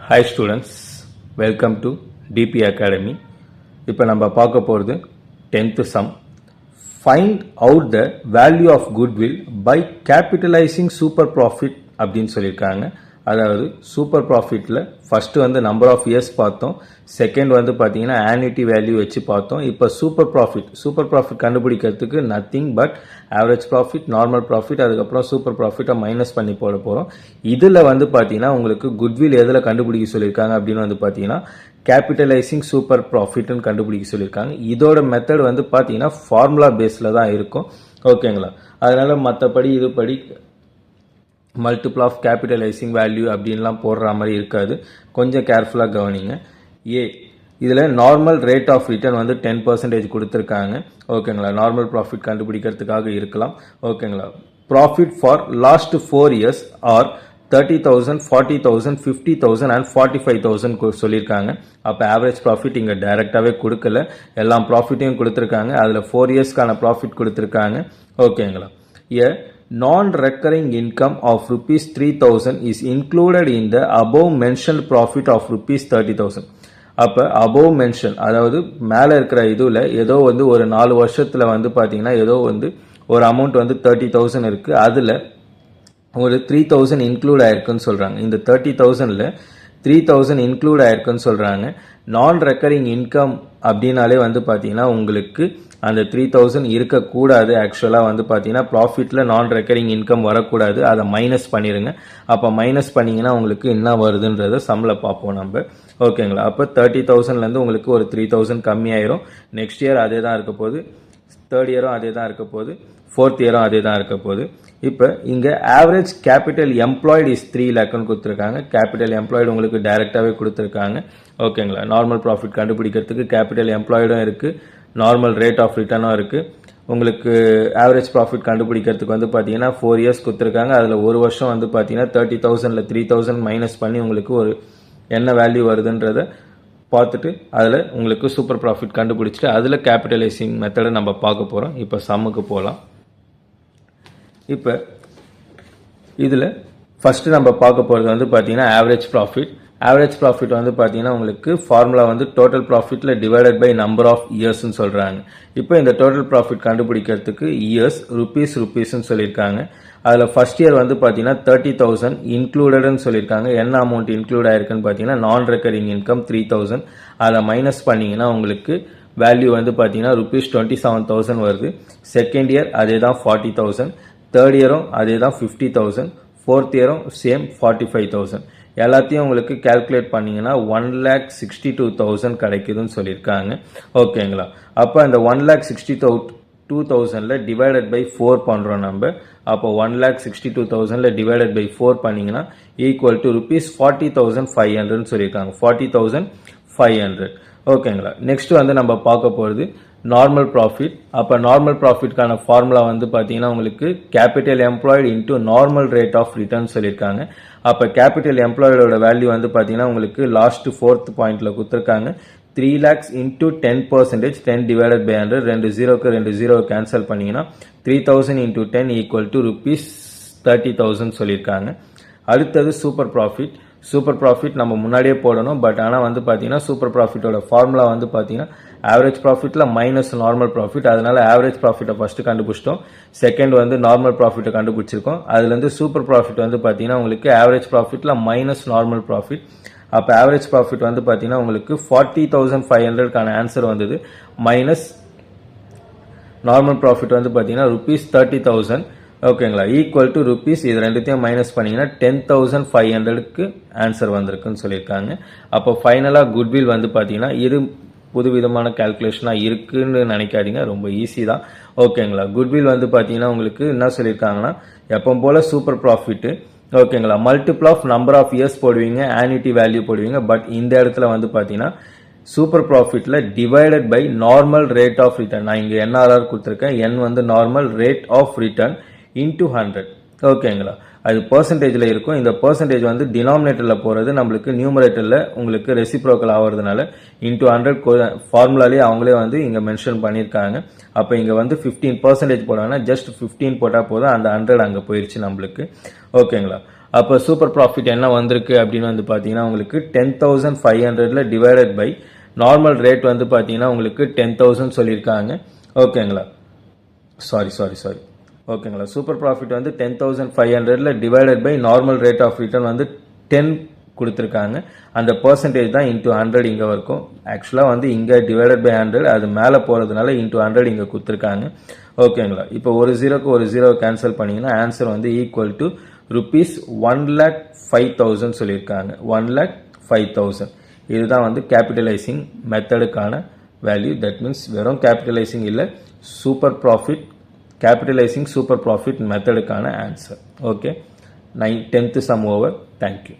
Hi students, welcome to DP Academy. இப்போ நம்ம பார்க்க போகிறது 10th sum. Find out the value of goodwill by capitalizing super profit அப்படின்னு சொல்லியிருக்காங்க. அதாவது சூப்பர் ப்ராஃபிட்டில் ஃபஸ்ட்டு வந்து நம்பர் ஆஃப் இயர்ஸ் பார்த்தோம், செகண்ட் வந்து பார்த்தீங்கன்னா ஆன்யூட்டி வேல்யூ வச்சு பார்த்தோம். இப்போ சூப்பர் ப்ராஃபிட் கண்டுபிடிக்கிறதுக்கு nothing but average profit, normal profit, அதுக்கப்புறம் சூப்பர் ப்ராஃபிட்டை மைனஸ் பண்ணி போட போகிறோம். இதில் வந்து பார்த்தீங்கன்னா உங்களுக்கு குட்வில் எதில் கண்டுபிடிக்க சொல்லியிருக்காங்க அப்படின்னு வந்து பார்த்தீங்கன்னா கேபிட்டலைசிங் சூப்பர் ப்ராஃபிட்னு கண்டுபிடிக்க சொல்லியிருக்காங்க. இதோட மெத்தட் வந்து பார்த்தீங்கன்னா ஃபார்முலா பேஸில் தான் இருக்கும். ஓகேங்களா? அதனால் மற்றபடி இதுபடி மல்டிபிள் ஆஃப் கேபிட்டலைசிங் வேல்யூ அப்படின்லாம் போடுற மாதிரி இருக்காது. கொஞ்சம் கேர்ஃபுல்லாக கவனிங்க. இதில் நார்மல் ரேட் ஆஃப் ரிட்டர்ன் வந்து 10% கொடுத்துருக்காங்க. ஓகேங்களா? நார்மல் ப்ராஃபிட் கண்டுபிடிக்கிறதுக்காக இருக்கலாம். ஓகேங்களா? Profit for last 4 years are 30,000, 40,000, 50,000 and 45,000 சொல்லியிருக்காங்க. அப்போ ஆவரேஜ் ப்ராஃபிட் இங்கே டைரெக்டாகவே கொடுக்கல, எல்லா ப்ராஃபிட்டையும் கொடுத்துருக்காங்க. அதில் 4 yearsக்கான ப்ராஃபிட் கொடுத்துருக்காங்க. ஓகேங்களா? Non-recurring income of rupees 3,000 is included in the above mentioned profit of rupees 30,000. அப்போ above mention அதாவது மேலே இருக்கிற இதில் ஏதோ வந்து ஒரு 4 வருஷத்தில் வந்து பார்த்தீங்கன்னா ஏதோ வந்து ஒரு அமௌண்ட் வந்து 30,000 இருக்குது. அதில் ஒரு 3,000 இன்க்ளூட் ஆயிருக்குன்னு சொல்கிறாங்க. இந்த 30,000ல் 3,000 இன்க்ளூட் ஆயிருக்குன்னு சொல்கிறாங்க. நான் ரெக்கரிங் இன்கம் அப்படின்னாலே வந்து பார்த்தீங்கன்னா உங்களுக்கு அந்த 3,000 இருக்கக்கூடாது. ஆக்சுவலாக வந்து பார்த்தீங்கன்னா ப்ராஃபிட்டில் நான் ரெக்கரிங் இன்கம் வரக்கூடாது, அதை மைனஸ் பண்ணிடுங்க. அப்போ மைனஸ் பண்ணிங்கன்னா உங்களுக்கு என்ன வருதுன்றதை சம்மில் பார்ப்போம் நம்ம. ஓகேங்களா? அப்போ 30,000லேருந்து உங்களுக்கு ஒரு 3,000 கம்மியாயிரும். நெக்ஸ்ட் இயர் அதே தான் இருக்க போகுது, தேர்ட் இயரும் அதே தான் இருக்க போகுது, ஃபோர்த் இயரும் அதே தான் இருக்க போகுது. இப்போ இங்கே ஆவரேஜ் கேபிட்டல் எம்ப்ளாய்டு இஸ் 3 lakhன்னு கொடுத்துருக்காங்க. கேபிட்டல் எம்ப்ளாய்டு உங்களுக்கு டைரெக்டாகவே கொடுத்துருக்காங்க. ஓகேங்களா? நார்மல் ப்ராஃபிட் கண்டுபிடிக்கிறதுக்கு கேபிட்டல் எம்ப்ளாய்டும் இருக்குது, நார்மல் ரேட் ஆஃப் ரிட்டர்னும் இருக்குது. உங்களுக்கு ஆவரேஜ் ப்ராஃபிட் கண்டுபிடிக்கிறதுக்கு வந்து பார்த்தீங்கன்னா 4 years கொடுத்துருக்காங்க. அதில் ஒரு வருஷம் வந்து பார்த்தீங்கன்னா 30,000ல் 3,000 மைனஸ் பண்ணி உங்களுக்கு ஒரு என்ன வேல்யூ வருதுன்றதை பார்த்துட்டு அதில் உங்களுக்கு சூப்பர் ப்ராஃபிட் கண்டுபிடிச்சிட்டு அதில் கேபிட்டலைசிங் மெத்தடை நம்ம பார்க்க போகிறோம். இப்போ சம்முக்கு போகலாம். இப்போ இதில் ஃபஸ்ட்டு நம்ம பார்க்க போகிறது வந்து பார்த்தீங்கன்னா ஆவரேஜ் ப்ராஃபிட் வந்து பார்த்தீங்கன்னா உங்களுக்கு ஃபார்முலா வந்து டோட்டல் ப்ராஃபிட்டில் டிவைடட் பை நம்பர் ஆஃப் இயர்ஸ்ன்னு சொல்கிறாங்க. இப்போ இந்த டோட்டல் ப்ராஃபிட் கண்டுபிடிக்கிறதுக்கு இயர்ஸ் ருபீஸ்ன்னு சொல்லியிருக்காங்க. அதில் ஃபர்ஸ்ட் இயர் வந்து பார்த்தீங்கன்னா 30,000 இன்க்ளூடட்னு சொல்லியிருக்காங்க. என்ன அமௌண்ட் இன்க்ளூட் ஆயிருக்குன்னு பார்த்தீங்கன்னா நான் ரெக்கரிங் இன்கம் 3,000. அதை மைனஸ் பண்ணிங்கன்னா உங்களுக்கு வேல்யூ வந்து பார்த்தீங்கன்னா ருபீஸ் 27,000 வருது. செகண்ட் இயர் அதே தான் 40,000, தேர்ட் இயரும் அதே தான் 50,000, ஃபோர்த் இயரும் சேம் 45,000. எல்லாத்தையும் உங்களுக்கு கால்குலேட் பண்ணிங்கன்னா 1,62,000 கிடைக்குதுன்னு சொல்லியிருக்காங்க. ஓகேங்களா? அப்போ அந்த 1,62,000ல் டிவைடட் பை 4 பண்ணுறோம் நம்ம. அப்போ 1,62,000ல் டிவைடட் பை 4 பண்ணிங்கன்னா ஈக்குவல் டு ருபீஸ் 40,500 சொல்லியிருக்காங்க. 40,500. ஓகேங்களா? நெக்ஸ்ட் வந்து நம்ம பார்க்க போகிறது நார்மல் ப்ராஃபிட். அப்போ நார்மல் ப்ராஃபிட்கான ஃபார்முலா வந்து பார்த்தீங்கன்னா உங்களுக்கு capital employed into normal rate of return சொல்லியிருக்காங்க. அப்போ கேபிட்டல் எம்ப்ளாய்டோட வேல்யூ வந்து பார்த்தீங்கன்னா உங்களுக்கு லாஸ்ட் 4th பாயிண்ட்ல கொடுத்துருக்காங்க. 3 lakhs into 10%, 10 divided by 100, 2 0 cancel பண்ணிங்கன்னா 3,000 இன்டூ 10 ஈக்குவல் டு ருபீஸ் 30,000 சொல்லியிருக்காங்க. அடுத்தது சூப்பர் ப்ராஃபிட் நம்ம முன்னாடியே போடணும். பட் ஆனால் வந்து பார்த்தீங்கன்னா சூப்பர் ப்ராஃபிட்டோட ஃபார்முலா வந்து பார்த்தீங்கன்னா ஆவரேஜ் ப்ராஃபிட்டில் மைனஸ் நார்மல் ப்ராஃபிட். அதனால ஆவரேஜ் ப்ராஃபிட்டை ஃபஸ்ட்டு கண்டுபிடிச்சிட்டோம், செகண்ட் வந்து நார்மல் ப்ராஃபிட்டை கண்டுபிடிச்சிருக்கோம். அதுலேருந்து சூப்பர் ப்ராஃபிட் வந்து பார்த்தீங்கன்னா உங்களுக்கு ஆவரேஜ் ப்ராஃபிட்டில் மைனஸ் நார்மல் ப்ராஃபிட். அப்போ ஆவரேஜ் ப்ராஃபிட் வந்து பார்த்தீங்கன்னா உங்களுக்கு 40,500க்கான ஆன்சர் வந்தது. மைனஸ் நார்மல் ப்ராஃபிட் வந்து பார்த்தீங்கன்னா ருபீஸ் 30,000. ஓகேங்களா? ஈக்குவல் டு ருபீஸ் இது ரெண்டுத்தையும் மைனஸ் பண்ணிங்கன்னா 10,500க்கு ஆன்சர் வந்திருக்குன்னு சொல்லியிருக்காங்க. அப்போ ஃபைனலாக குட்வில் வந்து பார்த்தீங்கன்னா இது புதுவிதமான கால்குலேஷனாக இருக்குன்னு நினைக்காதீங்க, ரொம்ப ஈஸி தான். ஓகேங்களா? குட்வில் வந்து பார்த்தீங்கன்னா உங்களுக்கு என்ன சொல்லியிருக்காங்கன்னா எப்போ போல் சூப்பர் ப்ராஃபிட்டு. ஓகேங்களா? Multiple of number of years போடுவீங்க, ஆன்யூட்டி வேல்யூ போடுவீங்க. பட் இந்த இடத்துல வந்து பார்த்தீங்கன்னா சூப்பர் ப்ராஃபிட்டில் divided by normal rate of return. நான் இங்கே என்ஆர்ஆர் கொடுத்துருக்கேன். என் வந்து normal rate of return into 100. ஓகேங்களா? அது பர்சன்டேஜில் இருக்கும். இந்த பர்சன்டேஜ் வந்து டினாமினேட்டரில் போகிறது நம்மளுக்கு நியூமரேட்டரில் உங்களுக்கு ரெசிப்ரோக்கல் ஆகிறதுனால இன்டூ 100 ஃபார்முலாலே அவங்களே வந்து இங்கே மென்ஷன் பண்ணியிருக்காங்க. அப்போ இங்கே வந்து 15% போடாங்கன்னா ஜஸ்ட் 15 போட்டால் போதும், அந்த 100 அங்கே போயிடுச்சு நம்மளுக்கு. ஓகேங்களா? அப்போ சூப்பர் ப்ராஃபிட் என்ன வந்திருக்கு அப்படின்னு வந்து பார்த்தீங்கன்னா உங்களுக்கு 10,500 டிவைடட் பை நார்மல் ரேட் வந்து பார்த்தீங்கன்னா உங்களுக்கு 10,000 சொல்லியிருக்காங்க. ஓகேங்களா, சாரி ஓகேங்களா. சூப்பர் ப்ராஃபிட் வந்து 10,500 divided by normal rate of return வந்து 10 கொடுத்துருக்காங்க. அந்த பர்சன்டேஜ் தான் இன்டூ 100 இங்கே இருக்கும். ஆக்சுவலாக வந்து இங்கே டிவைடட் பை 100 அது மேலே போகிறதுனால இன்டூ 100 இங்கே கொடுத்துருக்காங்க. ஓகேங்களா. இப்போ ஒரு ஜீரோக்கு ஒரு ஜீரோ கேன்சல் பண்ணிங்கன்னா ஆன்சர் வந்து ஈக்குவல் டு ருபீஸ் 1,05,000 சொல்லியிருக்காங்க. 1,05,000 இதுதான் வந்து கேபிட்டலைசிங் மெத்தடுக்கான வேல்யூ. தட் மீன்ஸ் வெறும் கேபிட்டலைசிங் இல்லை, super profit capitalising super profit மெத்தடுக்கான answer. Okay, 10th sum over. Thank you.